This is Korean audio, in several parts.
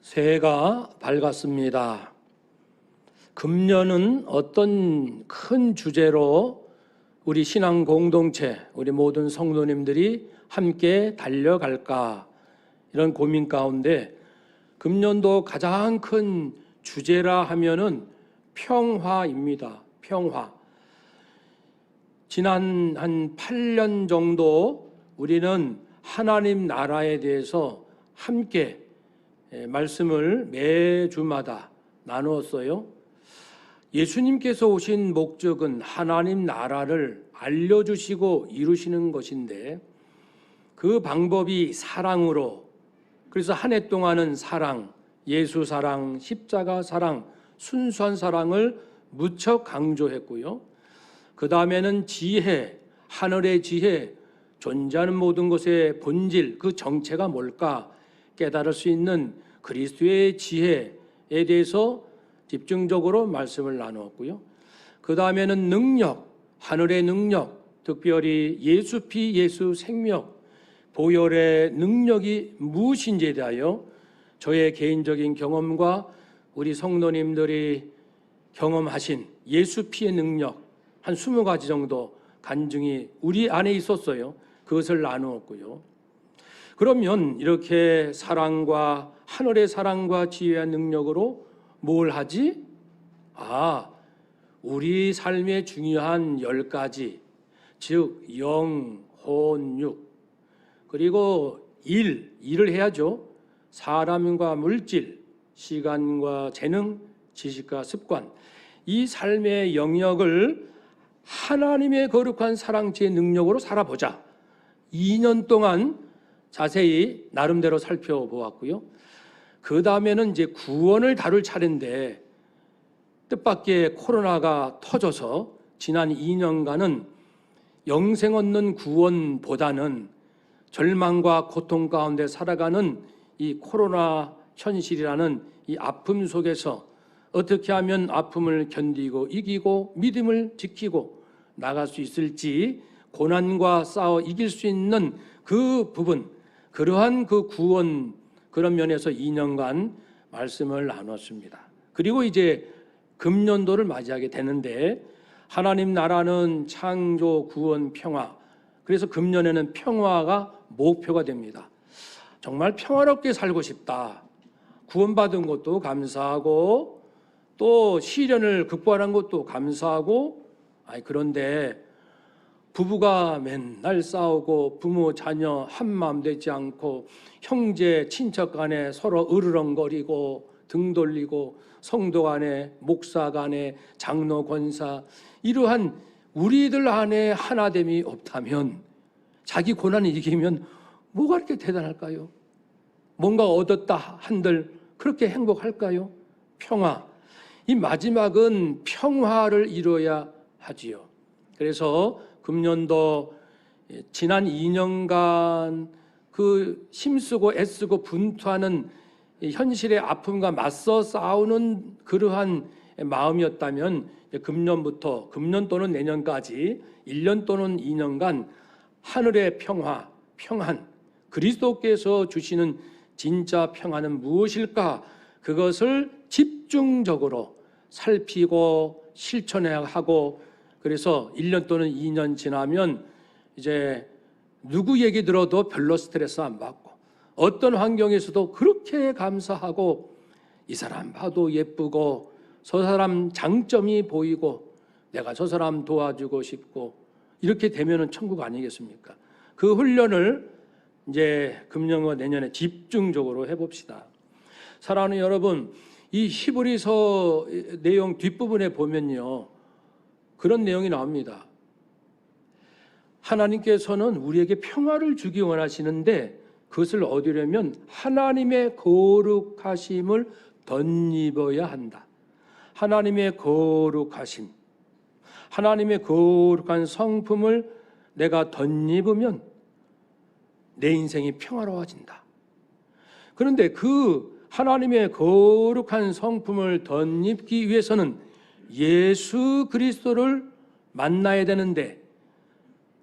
새해가 밝았습니다. 금년은 어떤 큰 주제로 우리 신앙 공동체, 우리 모든 성도님들이 함께 달려갈까, 이런 고민 가운데 금년도 가장 큰 주제라 하면은 평화입니다. 평화. 지난 한 8년 정도 우리는 하나님 나라에 대해서 함께 말씀을 매주마다 나누었어요. 예수님께서 오신 목적은 하나님 나라를 알려주시고 이루시는 것인데, 그 방법이 사랑으로, 그래서 한 해 동안은 사랑, 예수 사랑, 십자가 사랑, 순수한 사랑을 무척 강조했고요. 그 다음에는 지혜, 하늘의 지혜, 존재하는 모든 것의 본질, 그 정체가 뭘까 깨달을 수 있는 그리스도의 지혜에 대해서 집중적으로 말씀을 나누었고요. 그 다음에는 능력, 하늘의 능력, 특별히 예수 피, 예수 생명, 보혈의 능력이 무엇인지에 대하여 저의 개인적인 경험과 우리 성도님들이 경험하신 예수 피의 능력 한 20가지 정도 간증이 우리 안에 있었어요. 그것을 나누었고요. 그러면 이렇게 사랑과 하늘의 사랑과 지혜와 능력으로 뭘 하지? 우리 삶의 중요한 10가지, 즉 영, 혼, 육, 그리고 일을 해야죠. 사람과 물질, 시간과 재능, 지식과 습관, 이 삶의 영역을 하나님의 거룩한 사랑, 지혜, 능력으로 살아보자. 2년 동안 자세히 나름대로 살펴보았고요. 그 다음에는 이제 구원을 다룰 차례인데, 뜻밖의 코로나가 터져서 지난 2년간은 영생 얻는 구원보다는 절망과 고통 가운데 살아가는 이 코로나 현실이라는 이 아픔 속에서 어떻게 하면 아픔을 견디고 이기고 믿음을 지키고 나갈 수 있을지, 고난과 싸워 이길 수 있는 그 부분, 그러한 그 구원, 그런 면에서 2년간 말씀을 나눴습니다. 그리고 이제 금년도를 맞이하게 되는데, 하나님 나라는 창조, 구원, 평화, 그래서 금년에는 평화가 목표가 됩니다. 정말 평화롭게 살고 싶다. 구원받은 것도 감사하고 또 시련을 극복한 것도 감사하고, 그런데 부부가 맨날 싸우고 부모 자녀 한마음 되지 않고 형제 친척 간에 서로 으르렁거리고 등 돌리고 성도 간에 목사 간에 장로 권사, 이러한 우리들 안에 하나됨이 없다면, 자기 고난을 이기면 뭐가 그렇게 대단할까요? 뭔가 얻었다 한들 그렇게 행복할까요? 평화, 이 마지막은 평화를 이루어야 하지요. 그래서 금년도 지난 2년간 그 힘쓰고 애쓰고 분투하는 현실의 아픔과 맞서 싸우는 그러한 마음이었다면, 금년부터, 금년 또는 내년까지 1년 또는 2년간 하늘의 평화, 평안, 그리스도께서 주시는 진짜 평안은 무엇일까? 그것을 집중적으로 살피고 실천해야 하고, 그래서 1년 또는 2년 지나면 이제 누구 얘기 들어도 별로 스트레스 안 받고, 어떤 환경에서도 그렇게 감사하고, 이 사람 봐도 예쁘고 저 사람 장점이 보이고 내가 저 사람 도와주고 싶고, 이렇게 되면은 천국 아니겠습니까? 그 훈련을 이제 금년과 내년에 집중적으로 해봅시다. 사랑하는 여러분, 이 히브리서 내용 뒷부분에 보면요, 그런 내용이 나옵니다. 하나님께서는 우리에게 평화를 주기 원하시는데, 그것을 얻으려면 하나님의 거룩하심을 덧입어야 한다. 하나님의 거룩하심, 하나님의 거룩한 성품을 내가 덧입으면 내 인생이 평화로워진다. 그런데 그 하나님의 거룩한 성품을 덧입기 위해서는 예수 그리스도를 만나야 되는데,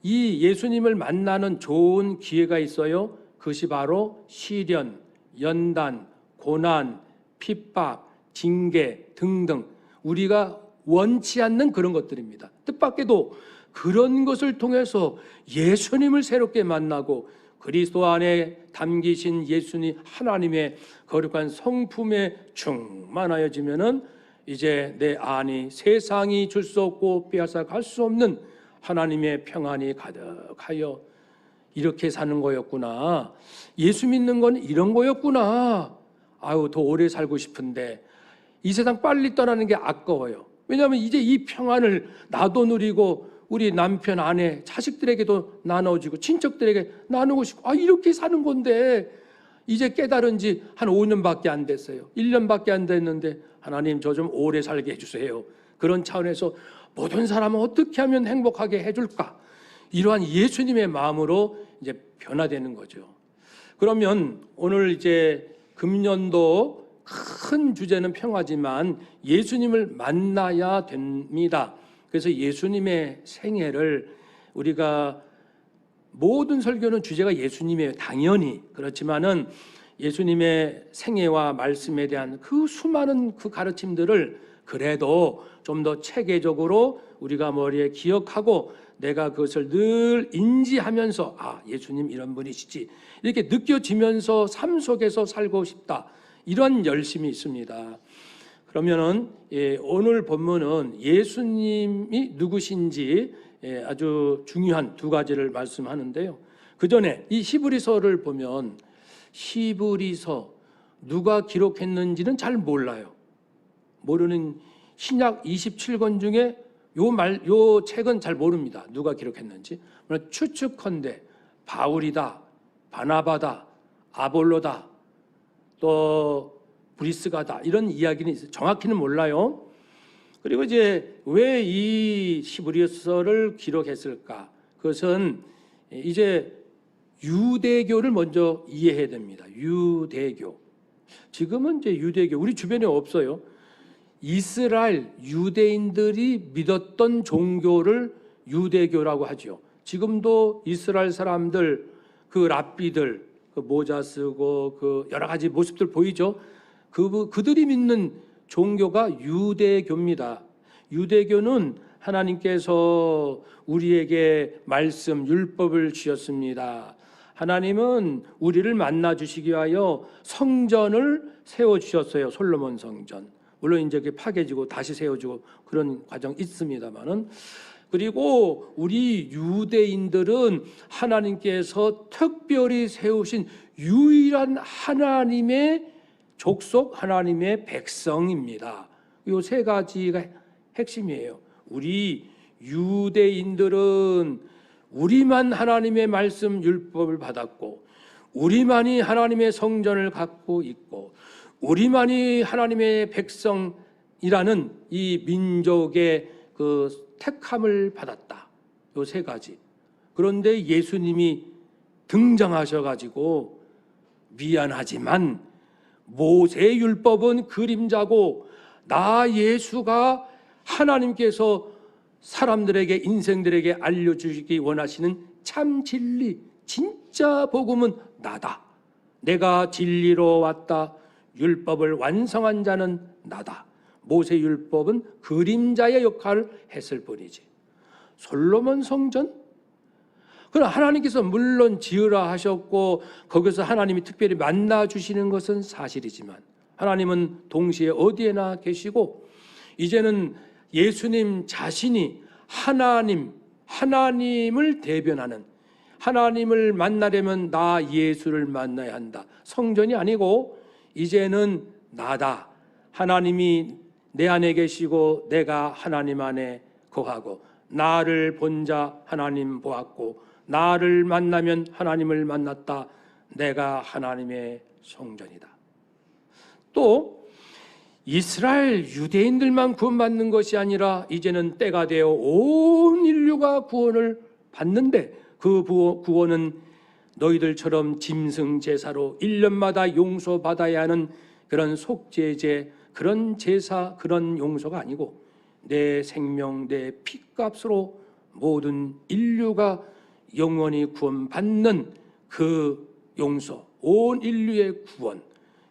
이 예수님을 만나는 좋은 기회가 있어요. 그것이 바로 시련, 연단, 고난, 핍박, 징계 등등 우리가 원치 않는 그런 것들입니다. 뜻밖에도 그런 것을 통해서 예수님을 새롭게 만나고 그리스도 안에 담기신 예수님 하나님의 거룩한 성품에 충만하여지면은 이제 내 안이 세상이 줄 수 없고 빼앗아 갈 수 없는 하나님의 평안이 가득하여 이렇게 사는 거였구나. 예수 믿는 건 이런 거였구나. 아유, 더 오래 살고 싶은데 이 세상 빨리 떠나는 게 아까워요. 왜냐하면 이제 이 평안을 나도 누리고 우리 남편, 아내, 자식들에게도 나눠주고 친척들에게 나누고 싶고 이렇게 사는 건데 이제 깨달은 지 한 5년밖에 안 됐어요. 1년밖에 안 됐는데 하나님 저 좀 오래 살게 해주세요. 그런 차원에서 모든 사람은 어떻게 하면 행복하게 해줄까? 이러한 예수님의 마음으로 이제 변화되는 거죠. 그러면 오늘 이제 금년도 큰 주제는 평화지만 예수님을 만나야 됩니다. 그래서 예수님의 생애를 우리가 모든 설교는 주제가 예수님이에요. 당연히. 그렇지만은 예수님의 생애와 말씀에 대한 그 수많은 그 가르침들을 그래도 좀 더 체계적으로 우리가 머리에 기억하고 내가 그것을 늘 인지하면서 예수님 이런 분이시지 이렇게 느껴지면서 삶 속에서 살고 싶다. 이런 열심이 있습니다. 그러면은 오늘 본문은 예수님이 누구신지 아주 중요한 두 가지를 말씀하는데요. 그 전에 이 히브리서를 보면 히브리서 누가 기록했는지는 잘 몰라요. 모르는 신약 27권 중에 요 책은 잘 모릅니다. 누가 기록했는지. 추측컨대 바울이다, 바나바다, 아볼로다, 또 브리스가다 이런 이야기는 있어요. 정확히는 몰라요. 그리고 이제 왜 이 히브리서를 기록했을까? 그것은 이제 유대교를 먼저 이해해야 됩니다. 유대교. 지금은 이제 유대교 우리 주변에 없어요. 이스라엘 유대인들이 믿었던 종교를 유대교라고 하죠. 지금도 이스라엘 사람들 그 랍비들 그 모자 쓰고 그 여러 가지 모습들 보이죠? 그들이 믿는 종교가 유대교입니다. 유대교는 하나님께서 우리에게 말씀, 율법을 주셨습니다. 하나님은 우리를 만나 주시기 위하여 성전을 세워 주셨어요. 솔로몬 성전. 물론 이제 파괴지고 다시 세워지고 그런 과정이 있습니다만은 그리고 우리 유대인들은 하나님께서 특별히 세우신 유일한 하나님의 족속, 하나님의 백성입니다. 이 세 가지가 핵심이에요. 우리 유대인들은 우리만 하나님의 말씀 율법을 받았고 우리만이 하나님의 성전을 갖고 있고 우리만이 하나님의 백성이라는 이 민족의 그 택함을 받았다. 이 세 가지. 그런데 예수님이 등장하셔가지고 미안하지만 모세 율법은 그림자고 나 예수가 하나님께서 사람들에게 인생들에게 알려주시기 원하시는 참 진리 진짜 복음은 나다. 내가 진리로 왔다. 율법을 완성한 자는 나다. 모세 율법은 그림자의 역할을 했을 뿐이지. 솔로몬 성전? 그러나 하나님께서 물론 지으라 하셨고 거기서 하나님이 특별히 만나 주시는 것은 사실이지만 하나님은 동시에 어디에나 계시고 이제는 예수님 자신이 하나님을 대변하는 하나님을 만나려면 나 예수를 만나야 한다. 성전이 아니고 이제는 나다. 하나님이 내 안에 계시고 내가 하나님 안에 거하고 나를 본 자 하나님 보았고 나를 만나면 하나님을 만났다. 내가 하나님의 성전이다. 또 이스라엘 유대인들만 구원받는 것이 아니라 이제는 때가 되어 온 인류가 구원을 받는데 그 구원은 너희들처럼 짐승 제사로 1년마다 용서받아야 하는 그런 속죄제, 그런 제사, 그런 용서가 아니고 내 생명, 내 피값으로 모든 인류가 영원히 구원받는 그 용서, 온 인류의 구원,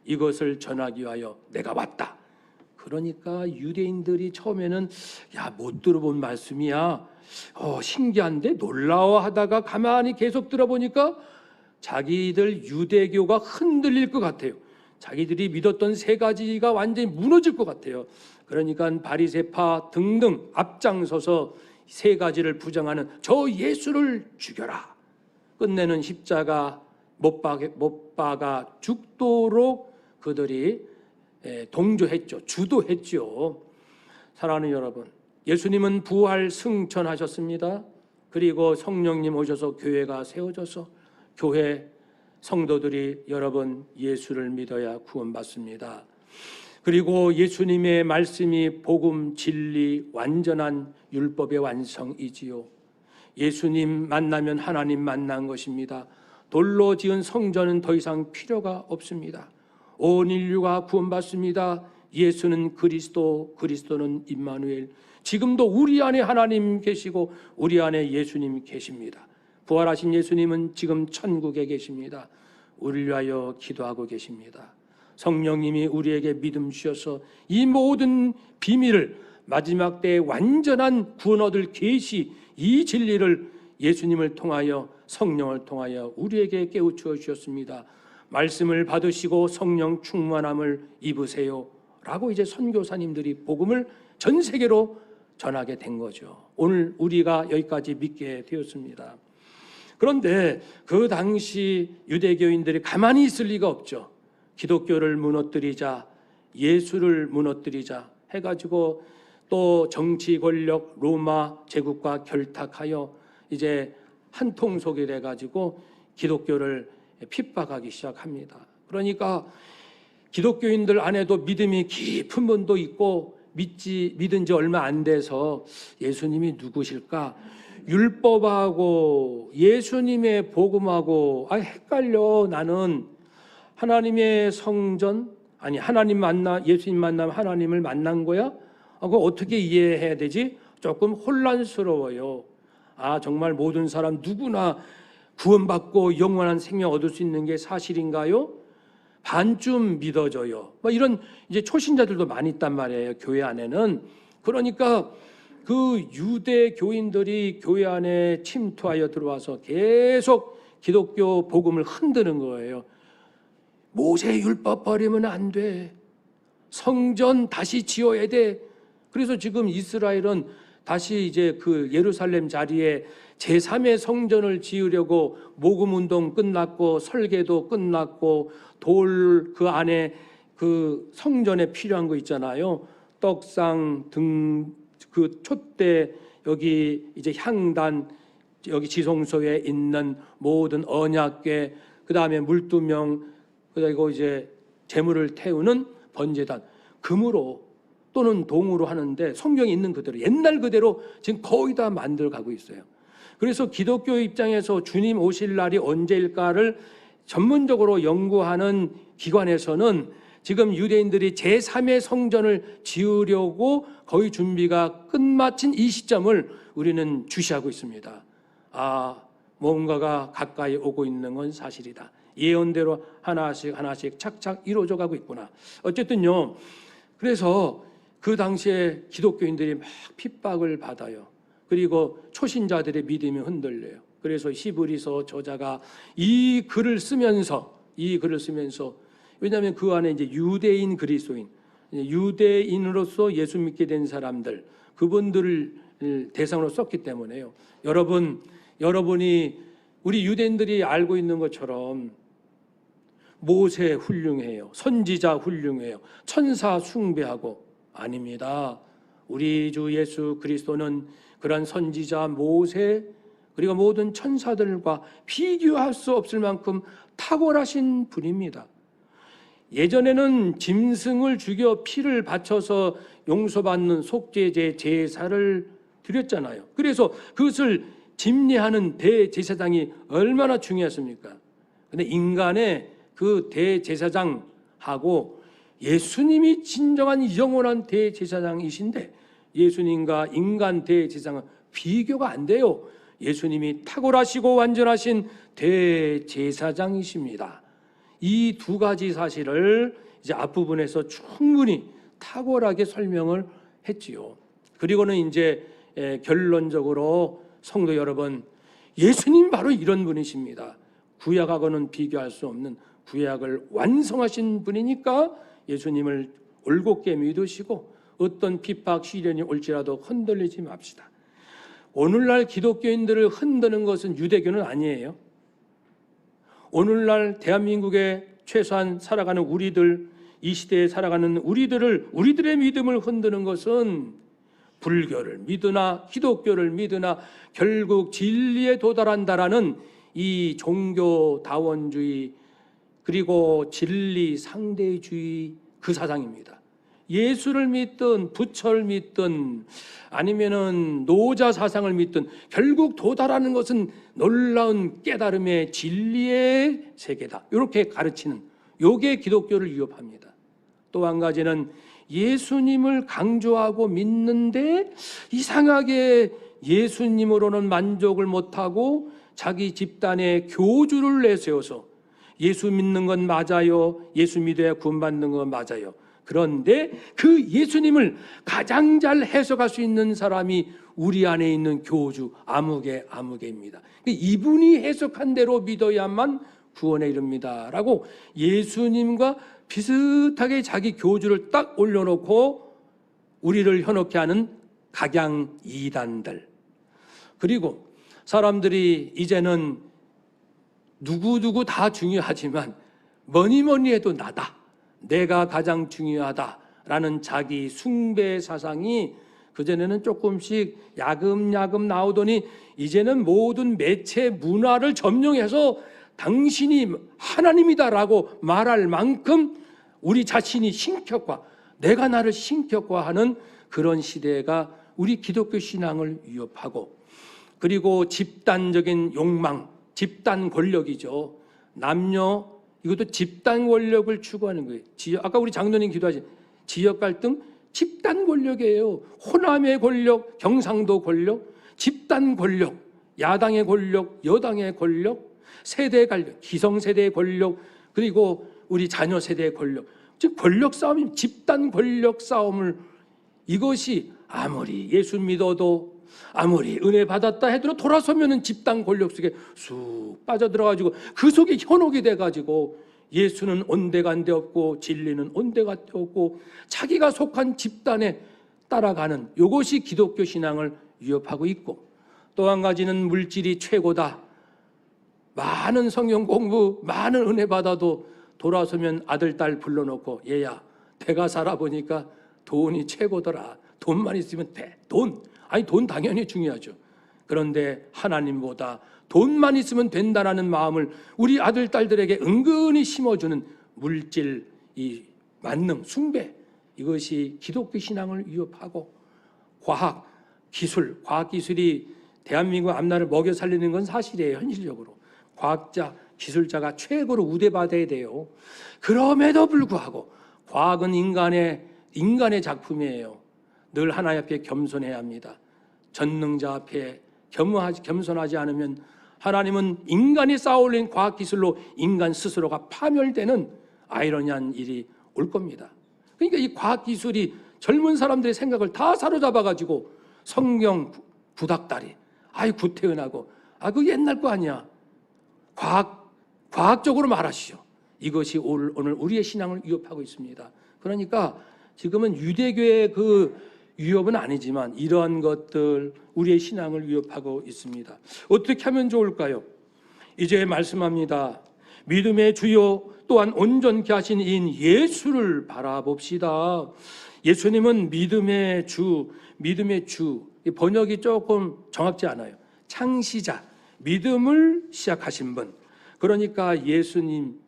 이것을 전하기 위하여 내가 왔다. 그러니까 유대인들이 처음에는 야, 못 들어본 말씀이야. 신기한데 놀라워하다가 가만히 계속 들어보니까 자기들 유대교가 흔들릴 것 같아요. 자기들이 믿었던 세 가지가 완전히 무너질 것 같아요. 그러니까 바리새파 등등 앞장서서 세 가지를 부정하는 저 예수를 죽여라. 끝내는 십자가 못 박아 죽도록 그들이 동조했죠. 주도했죠. 사랑하는 여러분, 예수님은 부활 승천하셨습니다. 그리고 성령님 오셔서 교회가 세워져서 교회 성도들이 여러분 예수를 믿어야 구원받습니다. 그리고 예수님의 말씀이 복음, 진리, 완전한 율법의 완성이지요. 예수님 만나면 하나님 만난 것입니다. 돌로 지은 성전은 더 이상 필요가 없습니다. 온 인류가 구원받습니다. 예수는 그리스도, 그리스도는 임마누엘. 지금도 우리 안에 하나님 계시고 우리 안에 예수님 계십니다. 부활하신 예수님은 지금 천국에 계십니다. 우리를 위하여 기도하고 계십니다. 성령님이 우리에게 믿음 주셔서 이 모든 비밀을 마지막 때에 완전한 구원 얻을 계시, 이 진리를 예수님을 통하여 성령을 통하여 우리에게 깨우쳐 주셨습니다. 말씀을 받으시고 성령 충만함을 입으세요 라고 이제 선교사님들이 복음을 전 세계로 전하게 된 거죠. 오늘 우리가 여기까지 믿게 되었습니다. 그런데 그 당시 유대교인들이 가만히 있을 리가 없죠. 기독교를 무너뜨리자, 예수를 무너뜨리자 해가지고 또 정치 권력 로마 제국과 결탁하여 이제 한 통속이 돼가지고 기독교를 핍박하기 시작합니다. 그러니까 기독교인들 안에도 믿음이 깊은 분도 있고 믿은 지 얼마 안 돼서 예수님이 누구실까? 율법하고 예수님의 복음하고 헷갈려. 나는 하나님의 성전, 아니 하나님 예수님 만나면 하나님을 만난 거야? 그거 어떻게 이해해야 되지? 조금 혼란스러워요. 정말 모든 사람 누구나 구원받고 영원한 생명 얻을 수 있는 게 사실인가요? 반쯤 믿어져요. 이런 이제 초신자들도 많이 있단 말이에요. 교회 안에는. 그러니까 그 유대 교인들이 교회 안에 침투하여 들어와서 계속 기독교 복음을 흔드는 거예요. 모세 율법 버리면 안 돼. 성전 다시 지어야 돼. 그래서 지금 이스라엘은 다시 이제 그 예루살렘 자리에 제3의 성전을 지으려고 모금 운동 끝났고 설계도 끝났고 돌 그 안에 그 성전에 필요한 거 있잖아요. 떡상 등 그 촛대 여기 이제 향단 여기 지성소에 있는 모든 언약궤 그다음에 물두명 그리고 이제 재물을 태우는 번제단 금으로 또는 동으로 하는데 성경에 있는 그대로 옛날 그대로 지금 거의 다 만들어 가고 있어요. 그래서 기독교 입장에서 주님 오실 날이 언제일까를 전문적으로 연구하는 기관에서는 지금 유대인들이 제3의 성전을 지으려고 거의 준비가 끝마친 이 시점을 우리는 주시하고 있습니다. 뭔가가 가까이 오고 있는 건 사실이다. 예언대로 하나씩 착착 이루어져 가고 있구나. 어쨌든요. 그래서 그 당시에 기독교인들이 막 핍박을 받아요. 그리고 초신자들의 믿음이 흔들려요. 그래서 히브리서 저자가 이 글을 쓰면서 왜냐하면 그 안에 이제 유대인 그리스도인, 유대인으로서 예수 믿게 된 사람들 그분들을 대상으로 썼기 때문에요. 여러분이 우리 유대인들이 알고 있는 것처럼 모세 훌륭해요. 선지자 훌륭해요. 천사 숭배하고 아닙니다. 우리 주 예수 그리스도는 그런 선지자 모세 그리고 모든 천사들과 비교할 수 없을 만큼 탁월하신 분입니다. 예전에는 짐승을 죽여 피를 바쳐서 용서받는 속죄제 제사를 드렸잖아요. 그래서 그것을 집례하는 대제사장이 얼마나 중요했습니까? 근데 인간의 그 대제사장하고 예수님이 진정한 영원한 대제사장이신데 예수님과 인간 대제사장은 비교가 안 돼요. 예수님이 탁월하시고 완전하신 대제사장이십니다. 이 두 가지 사실을 이제 앞부분에서 충분히 탁월하게 설명을 했지요. 그리고는 이제 결론적으로 성도 여러분, 예수님 바로 이런 분이십니다. 구약하고는 비교할 수 없는 구약을 완성하신 분이니까 예수님을 올곧게 믿으시고 어떤 핍박 시련이 올지라도 흔들리지 맙시다. 오늘날 기독교인들을 흔드는 것은 유대교는 아니에요. 오늘날 대한민국에 최소한 살아가는 우리들, 이 시대에 살아가는 우리들의 믿음을 흔드는 것은 불교를 믿으나 기독교를 믿으나 결국 진리에 도달한다라는 이 종교다원주의 그리고 진리 상대주의 그 사상입니다. 예수를 믿든 부처를 믿든 아니면은 노자 사상을 믿든 결국 도달하는 것은 놀라운 깨달음의 진리의 세계다. 이렇게 가르치는 요게 기독교를 위협합니다. 또 한 가지는 예수님을 강조하고 믿는데 이상하게 예수님으로는 만족을 못하고 자기 집단의 교주를 내세워서 예수 믿는 건 맞아요. 예수 믿어야 구원받는 건 맞아요. 그런데 그 예수님을 가장 잘 해석할 수 있는 사람이 우리 안에 있는 교주 아무개입니다. 이분이 해석한 대로 믿어야만 구원에 이릅니다 라고 예수님과 비슷하게 자기 교주를 딱 올려놓고 우리를 현혹케 하는 각양 이단들. 그리고 사람들이 이제는 누구누구 다 중요하지만 뭐니 해도 나다, 내가 가장 중요하다라는 자기 숭배 사상이 그전에는 조금씩 야금야금 나오더니 이제는 모든 매체 문화를 점령해서 당신이 하나님이다라고 말할 만큼 우리 자신이 신격화, 내가 나를 신격화하는 그런 시대가 우리 기독교 신앙을 위협하고, 그리고 집단적인 욕망, 집단 권력이죠. 남녀, 이것도 집단 권력을 추구하는 거예요. 아까 우리 장로님 기도하신 지역 갈등, 집단 권력이에요. 호남의 권력, 경상도 권력, 집단 권력, 야당의 권력, 여당의 권력, 세대 권력, 기성세대의 권력, 그리고 우리 자녀 세대의 권력, 즉 권력 싸움이 집단 권력 싸움을, 이것이 아무리 예수 믿어도 아무리 은혜 받았다 해도 돌아서면은 집단 권력 속에 쑥 빠져들어가지고 그 속에 현혹이 돼가지고 예수는 온데간데 없고 진리는 온데간데 없고 자기가 속한 집단에 따라가는, 이것이 기독교 신앙을 위협하고 있고, 또 한 가지는 물질이 최고다. 많은 성경 공부, 많은 은혜 받아도 돌아서면 아들, 딸 불러놓고 얘야, 내가 살아보니까 돈이 최고더라. 돈만 있으면 돼. 돈 당연히 중요하죠. 그런데 하나님보다 돈만 있으면 된다라는 마음을 우리 아들, 딸들에게 은근히 심어주는 물질, 이 만능, 숭배, 이것이 기독교 신앙을 위협하고, 과학기술이 대한민국 앞날을 먹여 살리는 건 사실이에요. 현실적으로 과학자, 기술자가 최고로 우대받아야 돼요. 그럼에도 불구하고 과학은 인간의 작품이에요. 늘 하나님 앞에 겸손해야 합니다. 전능자 앞에 겸손하지 않으면 하나님은 인간이 쌓아올린 과학기술로 인간 스스로가 파멸되는 아이러니한 일이 올 겁니다. 그러니까 이 과학기술이 젊은 사람들의 생각을 다 사로잡아가지고 성경 구닥다리, 구태은하고, 그 옛날 거 아니야. 과학적으로 말하시오. 이것이 오늘 우리의 신앙을 위협하고 있습니다. 그러니까 지금은 유대교의 그 위협은 아니지만 이러한 것들 우리의 신앙을 위협하고 있습니다. 어떻게 하면 좋을까요? 이제 말씀합니다. 믿음의 주요 또한 온전케 하신 이인 예수를 바라봅시다. 예수님은 믿음의 주, 번역이 조금 정확지 않아요. 창시자, 믿음을 시작하신 분. 그러니까 예수님,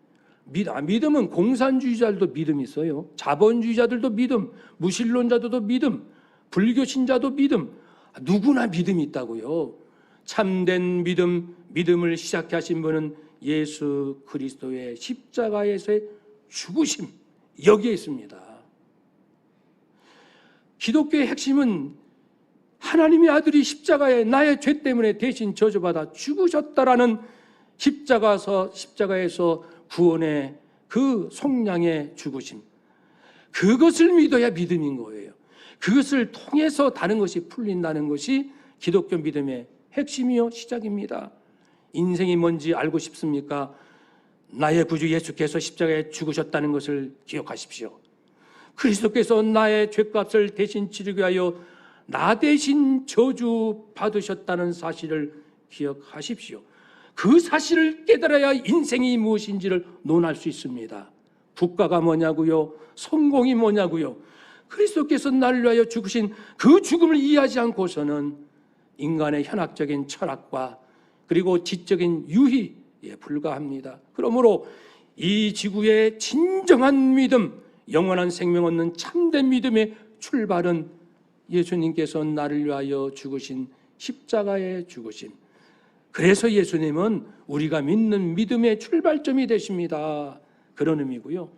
믿음은 공산주의자들도 믿음이 있어요. 자본주의자들도 믿음, 무신론자들도 믿음, 불교 신자도 믿음, 누구나 믿음이 있다고요. 참된 믿음을 시작해 하신 분은 예수 그리스도의 십자가에서의 죽으심, 여기에 있습니다. 기독교의 핵심은 하나님의 아들이 십자가에 나의 죄 때문에 대신 저주받아 죽으셨다라는 십자가에서 구원의 그 속량의 죽으심, 그것을 믿어야 믿음인 거예요. 그것을 통해서 다른 것이 풀린다는 것이 기독교 믿음의 핵심이요 시작입니다. 인생이 뭔지 알고 싶습니까? 나의 구주 예수께서 십자가에 죽으셨다는 것을 기억하십시오. 그리스도께서 나의 죄값을 대신 치르기 위하여 나 대신 저주 받으셨다는 사실을 기억하십시오. 그 사실을 깨달아야 인생이 무엇인지를 논할 수 있습니다. 국가가 뭐냐고요? 성공이 뭐냐고요? 그리스도께서 나를 위하여 죽으신 그 죽음을 이해하지 않고서는 인간의 현학적인 철학과 그리고 지적인 유희에 불과합니다. 그러므로 이 지구의 진정한 믿음, 영원한 생명 얻는 참된 믿음의 출발은 예수님께서 나를 위하여 죽으신 십자가의 죽으심. 그래서 예수님은 우리가 믿는 믿음의 출발점이 되십니다. 그런 의미고요.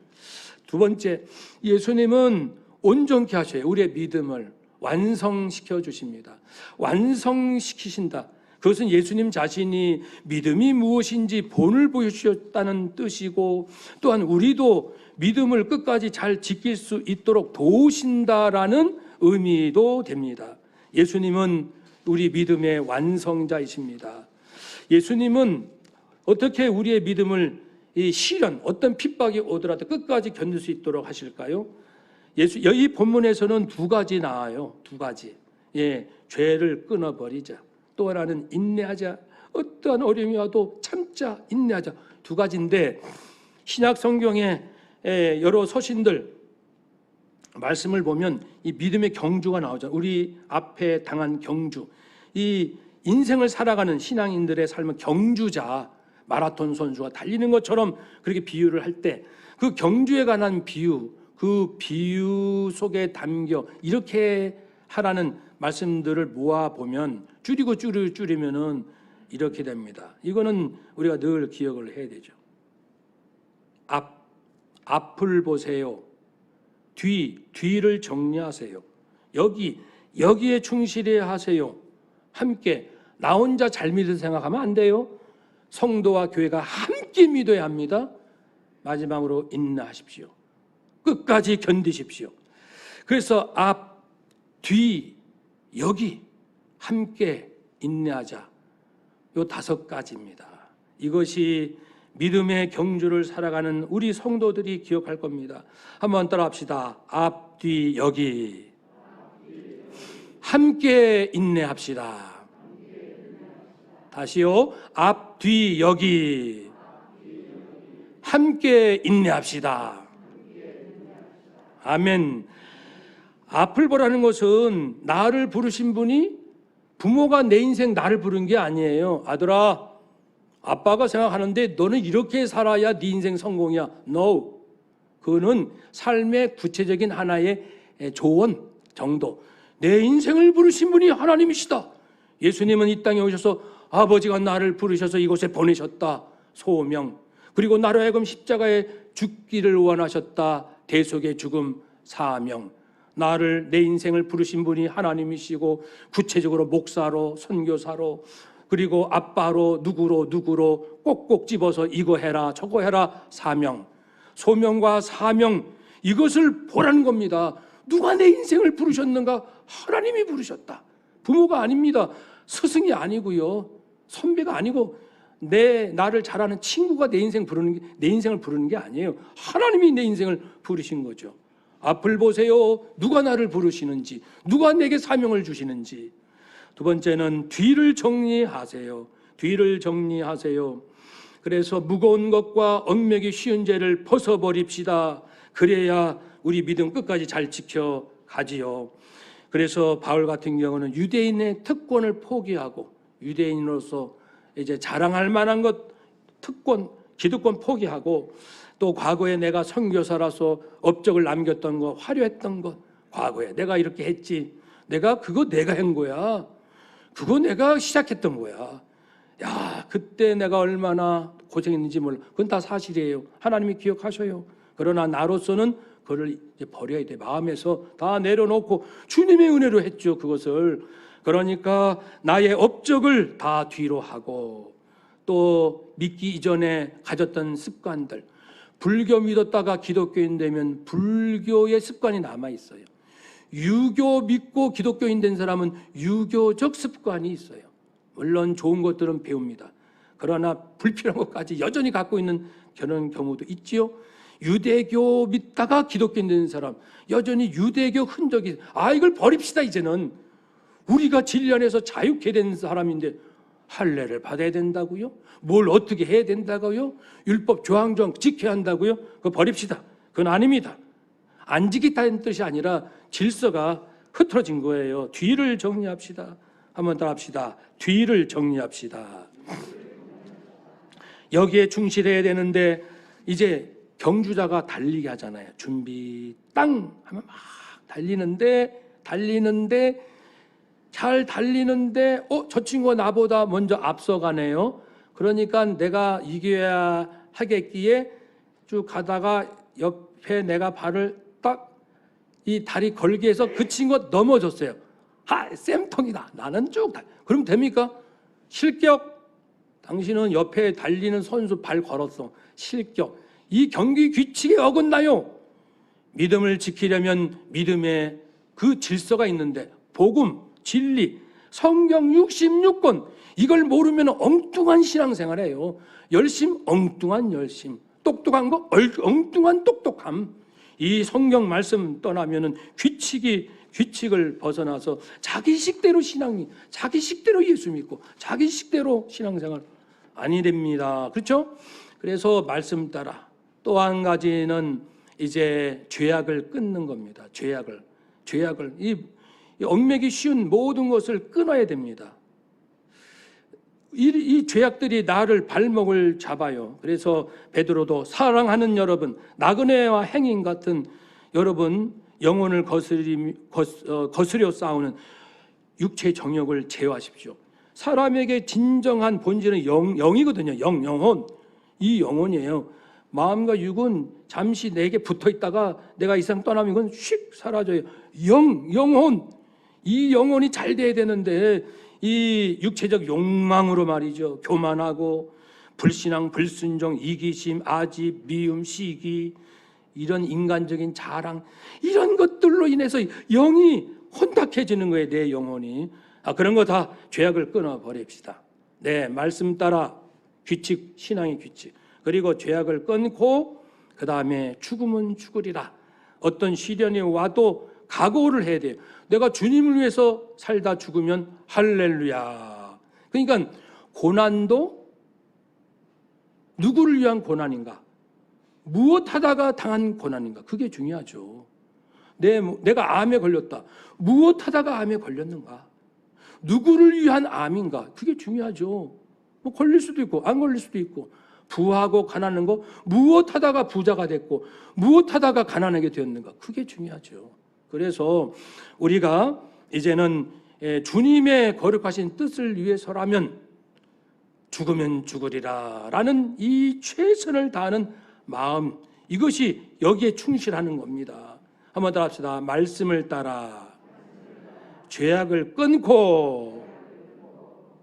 두 번째, 예수님은 온전케 하셔요. 우리의 믿음을 완성시켜 주십니다. 완성시키신다. 그것은 예수님 자신이 믿음이 무엇인지 본을 보여주셨다는 뜻이고, 또한 우리도 믿음을 끝까지 잘 지킬 수 있도록 도우신다라는 의미도 됩니다. 예수님은 우리 믿음의 완성자이십니다. 예수님은 어떻게 우리의 믿음을 이 시련, 어떤 핍박이 오더라도 끝까지 견딜 수 있도록 하실까요? 이 본문에서는 두 가지 나와요. 두 가지. 죄를 끊어버리자. 또 하나는 인내하자. 어떠한 어려움이 와도 참자, 인내하자. 두 가지인데 신약 성경의 여러 서신들 말씀을 보면 이 믿음의 경주가 나오죠. 우리 앞에 당한 경주. 이 인생을 살아가는 신앙인들의 삶은 경주자, 마라톤 선수가 달리는 것처럼 그렇게 비유를 할 때 그 경주에 관한 비유, 그 비유 속에 담겨 이렇게 하라는 말씀들을 모아보면 줄이면은 이렇게 됩니다. 이거는 우리가 늘 기억을 해야 되죠. 앞을 보세요. 뒤를 정리하세요. 여기에 충실히 하세요. 함께 나 혼자 잘 믿을 생각하면 안 돼요. 성도와 교회가 함께 믿어야 합니다. 마지막으로 인내하십시오. 끝까지 견디십시오. 그래서 앞, 뒤, 여기 함께 인내하자. 요 5가지입니다. 이것이 믿음의 경주를 살아가는 우리 성도들이 기억할 겁니다. 한번 따라합시다. 앞, 뒤, 여기. 함께 인내합시다. 다시요. 앞, 뒤, 여기. 함께 인내합시다. 아멘. 앞을 보라는 것은 나를 부르신 분이 부모가 내 인생 나를 부른 게 아니에요. 아들아, 아빠가 생각하는데 너는 이렇게 살아야 네 인생 성공이야. No. 그거는 삶의 구체적인 하나의 조언 정도. 내 인생을 부르신 분이 하나님이시다. 예수님은 이 땅에 오셔서 아버지가 나를 부르셔서 이곳에 보내셨다. 소명. 그리고 나로 하여금 십자가에 죽기를 원하셨다. 대속의 죽음, 사명. 나를 내 인생을 부르신 분이 하나님이시고 구체적으로 목사로, 선교사로, 그리고 아빠로, 누구로 꼭꼭 집어서 이거 해라 저거 해라. 사명, 소명과 사명, 이것을 보라는 겁니다. 누가 내 인생을 부르셨는가? 하나님이 부르셨다. 부모가 아닙니다. 스승이 아니고요, 선배가 아니고 나를 잘 아는 친구가 내 인생을 부르는 게 아니에요. 하나님이 내 인생을 부르신 거죠. 앞을 보세요. 누가 나를 부르시는지, 누가 내게 사명을 주시는지. 두 번째는 뒤를 정리하세요. 뒤를 정리하세요. 그래서 무거운 것과 얽매기 쉬운 죄를 벗어버립시다. 그래야 우리 믿음 끝까지 잘 지켜가지요. 그래서 바울 같은 경우는 유대인의 특권을 포기하고, 유대인으로서 이제 자랑할 만한 것, 특권, 기득권 포기하고, 또 과거에 내가 선교사라서 업적을 남겼던 거, 화려했던 것, 과거에 내가 이렇게 했지, 그거 내가 한 거야, 그거 내가 시작했던 거야, 야 그때 내가 얼마나 고생했는지 몰라. 그건 다 사실이에요. 하나님이 기억하셔요. 그러나 나로서는 그걸 이제 버려야 돼. 마음에서 다 내려놓고 주님의 은혜로 했죠, 그것을. 그러니까 나의 업적을 다 뒤로 하고, 또 믿기 이전에 가졌던 습관들, 불교 믿었다가 기독교인 되면 불교의 습관이 남아 있어요. 유교 믿고 기독교인 된 사람은 유교적 습관이 있어요. 물론 좋은 것들은 배웁니다. 그러나 불필요한 것까지 여전히 갖고 있는 그런 경우도 있지요. 유대교 믿다가 기독교인 된 사람, 여전히 유대교 흔적이, 이걸 버립시다. 이제는 우리가 진리 안에서 자유케 된 사람인데 할례를 받아야 된다고요? 뭘 어떻게 해야 된다고요? 율법 조항조항 지켜야 한다고요? 그거 버립시다. 그건 아닙니다. 안 지키다는 뜻이 아니라 질서가 흐트러진 거예요. 뒤를 정리합시다. 한번 더 합시다. 뒤를 정리합시다. 여기에 충실해야 되는데 이제 경주자가 달리게 하잖아요. 준비 땅 하면 막 달리는데 잘 달리는데 저 친구가 나보다 먼저 앞서가네요. 그러니까 내가 이겨야 하겠기에 쭉 가다가 옆에 내가 발을 딱 이 다리 걸게 해서 그 친구가 넘어졌어요. 쌤통이다. 나는 쭉 그럼 됩니까? 실격. 당신은 옆에 달리는 선수 발 걸었어. 실격. 이 경기 규칙에 어긋나요. 믿음을 지키려면 믿음의 그 질서가 있는데 복음, 진리, 성경 66권 이걸 모르면 엉뚱한 신앙생활이에요. 열심, 엉뚱한 열심, 똑똑한 거, 엉뚱한 똑똑함. 이 성경 말씀 떠나면은 규칙을 벗어나서 자기 식대로 자기 식대로 예수 믿고 자기 식대로 신앙생활 아니 됩니다. 그렇죠? 그래서 말씀 따라 또 한 가지는 이제 죄악을 끊는 겁니다. 죄악을 이 얽매기 쉬운 모든 것을 끊어야 됩니다. 이 죄악들이 나를 발목을 잡아요. 그래서 베드로도 사랑하는 여러분, 나그네와 행인 같은 여러분 영혼을 거스려 싸우는 육체 정욕을 제어하십시오. 사람에게 진정한 본질은 영이거든요. 영혼. 이 영혼이에요. 마음과 육은 잠시 내게 붙어 있다가 내가 이 세상 떠나면 이건 휙 사라져요. 영혼. 이 영혼이 잘 돼야 되는데 이 육체적 욕망으로 말이죠. 교만하고 불신앙, 불순종, 이기심, 아집, 미움, 시기 이런 인간적인 자랑 이런 것들로 인해서 영이 혼탁해지는 거예요. 내 영혼이. 그런 거 다 죄악을 끊어버립시다. 네, 말씀 따라 규칙, 신앙의 규칙. 그리고 죄악을 끊고 그 다음에 죽으면 죽으리라. 어떤 시련이 와도 각오를 해야 돼요. 내가 주님을 위해서 살다 죽으면 할렐루야. 그러니까 고난도 누구를 위한 고난인가? 무엇하다가 당한 고난인가? 그게 중요하죠. 내가 암에 걸렸다. 무엇하다가 암에 걸렸는가? 누구를 위한 암인가? 그게 중요하죠. 뭐 걸릴 수도 있고 안 걸릴 수도 있고 부하고 가난한 거 무엇하다가 부자가 됐고 무엇하다가 가난하게 되었는가? 그게 중요하죠. 그래서 우리가 이제는 주님의 거룩하신 뜻을 위해서라면 죽으면 죽으리라 라는 이 최선을 다하는 마음, 이것이 여기에 충실하는 겁니다. 한번 더 합시다. 말씀을 따라 죄악을 끊고,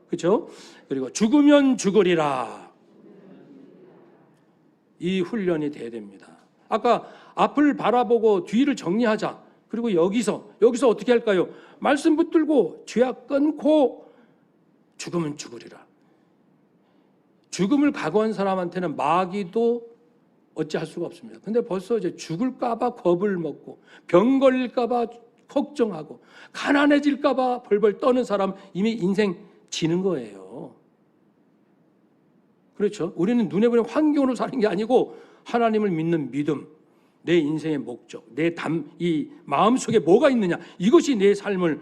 그렇죠? 그리고 죽으면 죽으리라. 이 훈련이 돼야 됩니다. 아까 앞을 바라보고 뒤를 정리하자. 그리고 여기서 어떻게 할까요? 말씀 붙들고 죄악 끊고 죽으면 죽으리라. 죽음을 각오한 사람한테는 마귀도 어찌할 수가 없습니다. 근데 벌써 이제 죽을까봐 겁을 먹고 병 걸릴까봐 걱정하고 가난해질까봐 벌벌 떠는 사람 이미 인생 지는 거예요. 그렇죠? 우리는 눈에 보이는 환경으로 사는 게 아니고 하나님을 믿는 믿음, 내 인생의 목적, 이 마음속에 뭐가 있느냐, 이것이 내 삶을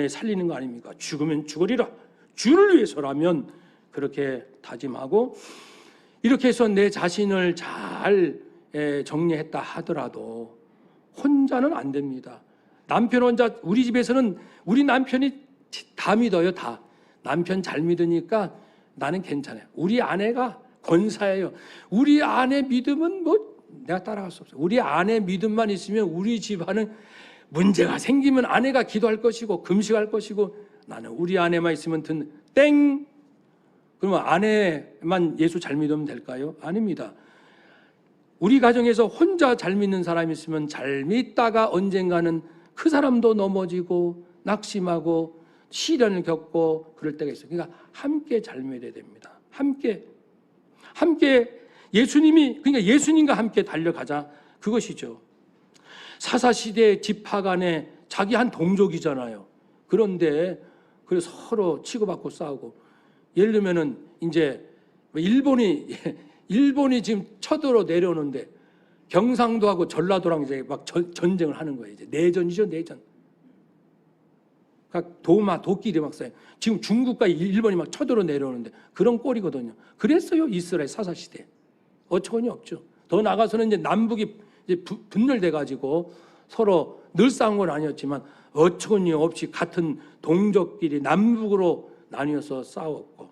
살리는 거 아닙니까? 죽으면 죽으리라. 주를 위해서라면 그렇게 다짐하고, 이렇게 해서 내 자신을 잘 정리했다 하더라도 혼자는 안 됩니다. 남편 혼자, 우리 집에서는 우리 남편이 다 믿어요. 다. 남편 잘 믿으니까 나는 괜찮아요. 우리 아내가 권사예요. 우리 아내 믿음은 뭐 내가 따라갈 수 없어요. 우리 아내 믿음만 있으면 우리 집안은 문제가 생기면 아내가 기도할 것이고 금식할 것이고, 나는 우리 아내만 있으면 땡. 그러면 아내만 예수 잘 믿으면 될까요? 아닙니다. 우리 가정에서 혼자 잘 믿는 사람이 있으면 잘 믿다가 언젠가는 그 사람도 넘어지고 낙심하고 시련을 겪고 그럴 때가 있어요. 그러니까 함께 잘 믿어야 됩니다. 함께 예수님이, 그러니까 예수님과 함께 달려가자, 그것이죠. 사사시대 집합 안에 자기 한 동족이잖아요. 그런데 그래서 서로 치고받고 싸우고, 예를 들면은 이제 일본이 지금 쳐들어 내려오는데 경상도하고 전라도랑 이제 막 전쟁을 하는 거예요. 이제 내전이죠, 내전. 그러니까 도끼리 막 싸요. 지금 중국과 일본이 막 쳐들어 내려오는데 그런 꼴이거든요. 그랬어요, 이스라엘 사사시대. 어처구니 없죠. 더 나가서는 이제 남북이 이제 분열돼 가지고 서로 늘 싸운 건 아니었지만 어처구니 없이 같은 동족끼리 남북으로 나뉘어서 싸웠고.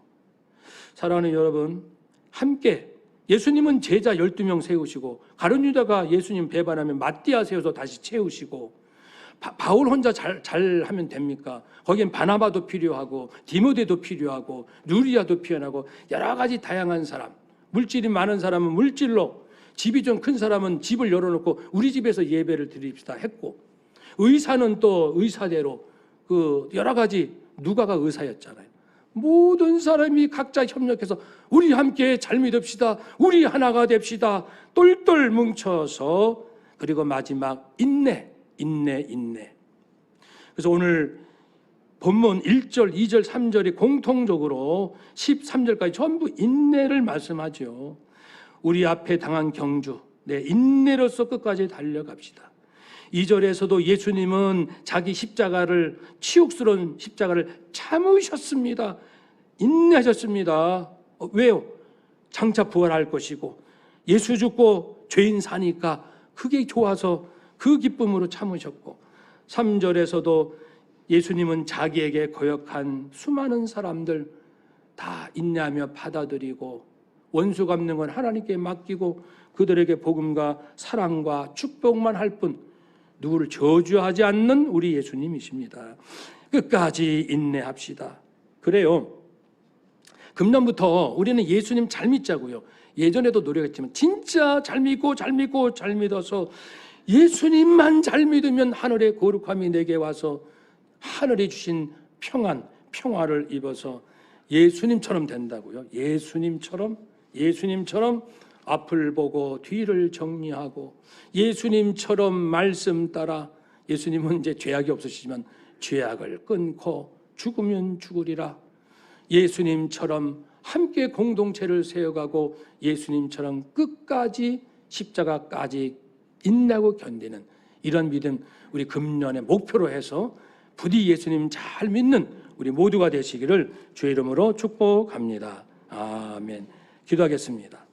사랑하는 여러분, 함께 예수님은 제자 12명 세우시고 가룟 유다가 예수님 배반하면 마띠아 세워서 다시 채우시고, 바울 혼자 잘 하면 됩니까? 거기엔 바나바도 필요하고 디모데도 필요하고 누리아도 필요하고 여러 가지 다양한 사람, 물질이 많은 사람은 물질로, 집이 좀 큰 사람은 집을 열어놓고 우리 집에서 예배를 드립시다 했고, 의사는 또 의사대로 그 여러 가지, 누가가 의사였잖아요. 모든 사람이 각자 협력해서 우리 함께 잘 믿읍시다, 우리 하나가 됩시다, 똘똘 뭉쳐서, 그리고 마지막 인내. 그래서 오늘 본문 1절, 2절, 3절이 공통적으로 13절까지 전부 인내를 말씀하죠. 우리 앞에 당한 경주, 인내로서 끝까지 달려갑시다. 2절에서도 예수님은 자기 십자가를, 치욕스러운 십자가를 참으셨습니다. 인내하셨습니다. 왜요? 장차 부활할 것이고 예수 죽고 죄인 사니까 그게 좋아서 그 기쁨으로 참으셨고, 3절에서도 예수님은 자기에게 거역한 수많은 사람들 다 인내하며 받아들이고 원수 갚는 건 하나님께 맡기고 그들에게 복음과 사랑과 축복만 할 뿐 누구를 저주하지 않는 우리 예수님이십니다. 끝까지 인내합시다. 그래요, 금년부터 우리는 예수님 잘 믿자고요. 예전에도 노력했지만 진짜 잘 믿어서 예수님만 잘 믿으면 하늘의 거룩함이 내게 와서 하늘이 주신 평화를 입어서 예수님처럼 된다고요. 예수님처럼 앞을 보고 뒤를 정리하고, 예수님처럼 말씀 따라, 예수님은 이제 죄악이 없으시지만 죄악을 끊고 죽으면 죽으리라. 예수님처럼 함께 공동체를 세워가고 예수님처럼 끝까지 십자가까지 인내하고 견디는 이런 믿음, 우리 금년의 목표로 해서 부디 예수님 잘 믿는 우리 모두가 되시기를 주의 이름으로 축복합니다. 아멘. 기도하겠습니다.